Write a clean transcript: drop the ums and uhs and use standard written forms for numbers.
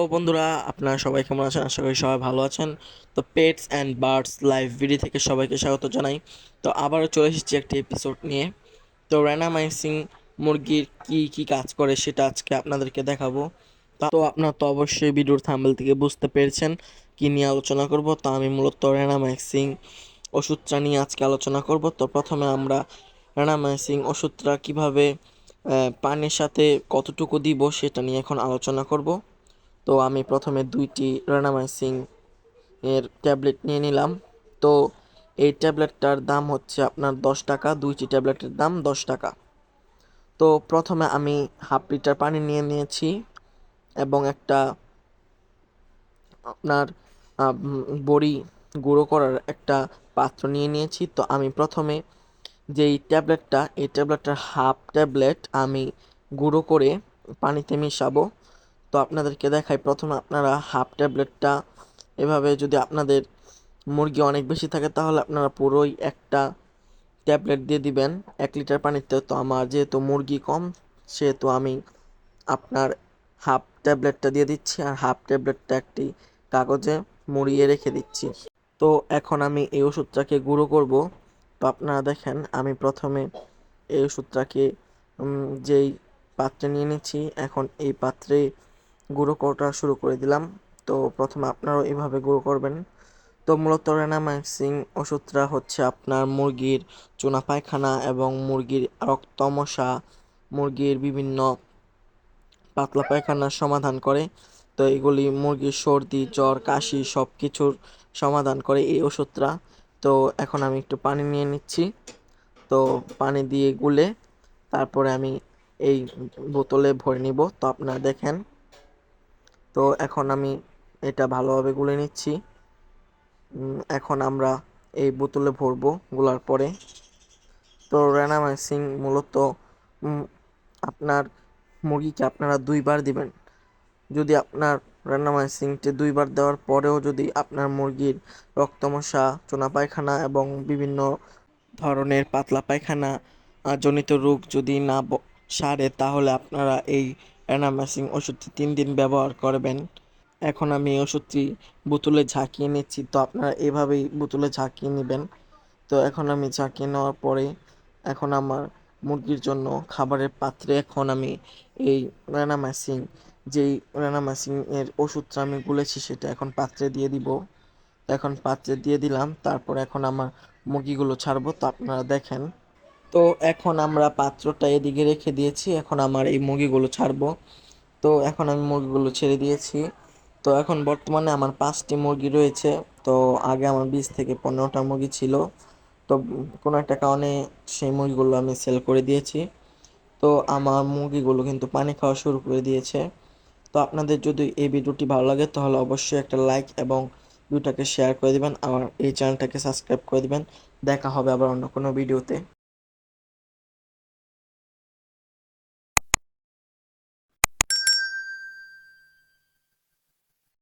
তো বন্ধুরা, আপনারা সবাই কেমন আছেন? আশা করি সবাই ভালো আছেন। তো pets and birds live video থেকে সবাইকে স্বাগত জানাই। তো আবারও চলে এসেছি একটি এপিসোড নিয়ে। তো র্যানামাইসিং মুরগির কি কি কাজ করে সেটা আজকে আপনাদেরকে দেখাবো। তো আপনারা তো অবশ্যই ভিডিওর থাম্বনেল থেকে বুঝতে পেরেছেন কি নিয়ে আলোচনা করব। তো আমি মূলত র্যানামাইসিং ওষুধটা নিয়ে আজকে আলোচনা করব। তো প্রথমে আমরা র্যানামাইসিং ওষুধটা কিভাবে পানির সাথে কতটুকু দিব সেটা নিয়ে এখন আলোচনা করব। তো আমি প্রথমে 2টি র্যানামাইসিং এর ট্যাবলেট নিয়ে নিলাম। তো এই ট্যাবলেটটার দাম হচ্ছে আপনার 10 টাকা, 2টি ট্যাবলেটের দাম 10 টাকা। তো প্রথমে আমি হাফ লিটার পানি নিয়ে নিয়েছি এবং একটা আপনার বড়ি গুঁড়ো করার একটা পাত্র নিয়ে নিয়েছি। তো আমি প্রথমে যেই ট্যাবলেটটা, এই ট্যাবলেটটার হাফ ট্যাবলেট আমি গুঁড়ো করে পানিতে মিশাবো। তো আপনাদেরকে দেখাই, প্রথমে আপনারা হাফ ট্যাবলেটটা এভাবে, যদি আপনাদের মুরগি অনেক বেশি থাকে তাহলে আপনারা পুরোই একটা ট্যাবলেট দিয়ে দিবেন 1 লিটার পানিতে। তো আমার যেহেতু মুরগি কম, সেহেতু আমি আপনার হাফ ট্যাবলেটটা দিয়ে দিচ্ছি আর হাফ ট্যাবলেটটা একটি কাগজে মুড়িয়ে রেখে দিচ্ছি। তো এখন আমি এই ওষুধটাকে গুঁড়ো করব। তো আপনারা দেখেন, আমি প্রথমে এই ওষুধটাকে যেই পাত্রে নিয়ে নিচ্ছি, এখন এই পাত্রে গুঁড়ো করা শুরু করে দিলাম। তো প্রথমে আপনারাও এভাবে গুঁড়ো করবেন। তো মূলত রেনামাইসিং ওষুধটা হচ্ছে আপনার মুরগির চুনা পায়খানা এবং মুরগির রক্তমশা, মুরগির বিভিন্ন পাতলা পায়খানার সমাধান করে। তো এগুলি মুরগির সর্দি, জ্বর, কাশি সব কিছুর সমাধান করে এই ওষুধটা। তো এখন আমি একটু পানি নিয়ে নিচ্ছি। তো পানি দিয়ে গুলে তারপরে আমি এই বোতলে ভরে নিব। তো আপনারা দেখেন, তো এখন আমি এটা ভালোভাবে গুলে নিচ্ছি। এখন আমরা এই বোতলে ভরবো গোলার পরে। তো রেনামাইসিং মূলত আপনার মুরগিকে আপনারা 2বার দিবেন। যদি আপনার রেনামাইসিংটি 2বার দেওয়ার পরেও যদি আপনার মুরগির রক্তমশা, চুনা পায়খানা এবং বিভিন্ন ধরনের পাতলা পায়খানা জনিত রোগ যদি না সারে, তাহলে আপনারা এই রেনামাইসিং ওষুধটি 3 দিন ব্যবহার করবেন। এখন আমি এই ওষুধটি বোতলে ঝাঁকিয়ে নিচ্ছি। তো আপনারা এভাবেই বোতলে ঝাঁকিয়ে নেবেন। তো এখন আমি ঝাঁকিয়ে নেওয়ার পরে এখন আমার মুরগির জন্য খাবারের পাত্রে এখন আমি এই রেনামাইসিং, যেই রেনামাইসিং এর ওষুধটা আমি গুলেছি সেটা এখন পাত্রে দিয়ে দিব। এখন পাত্রে দিয়ে দিলাম, তারপর এখন আমার মুরগিগুলো ছাড়বো। তো আপনারা দেখেন, তো এখন আমরা পাত্রটা এদিকে রেখে দিয়েছি, এখন আমার এই মুরগিগুলো ছাড়বো। তো এখন আমি মুরগিগুলো ছেড়ে দিয়েছি। তো এখন বর্তমানে আমার 5টি মুরগি রয়েছে। তো আগে আমার 20 থেকে 15টা মুরগি ছিল। তো কোনো একটা কারণে সেই মুরগিগুলো আমি সেল করে দিয়েছি। তো আমার মুরগিগুলো কিন্তু পানি খাওয়া শুরু করে দিয়েছে। তো আপনাদের যদি এই ভিডিওটি ভালো লাগে তাহলে অবশ্যই একটা লাইক এবং ভিডিওটাকে শেয়ার করে দিবেন, আমার এই চ্যানেলটাকে সাবস্ক্রাইব করে দিবেন। দেখা হবে আবার অন্য কোনো ভিডিওতে।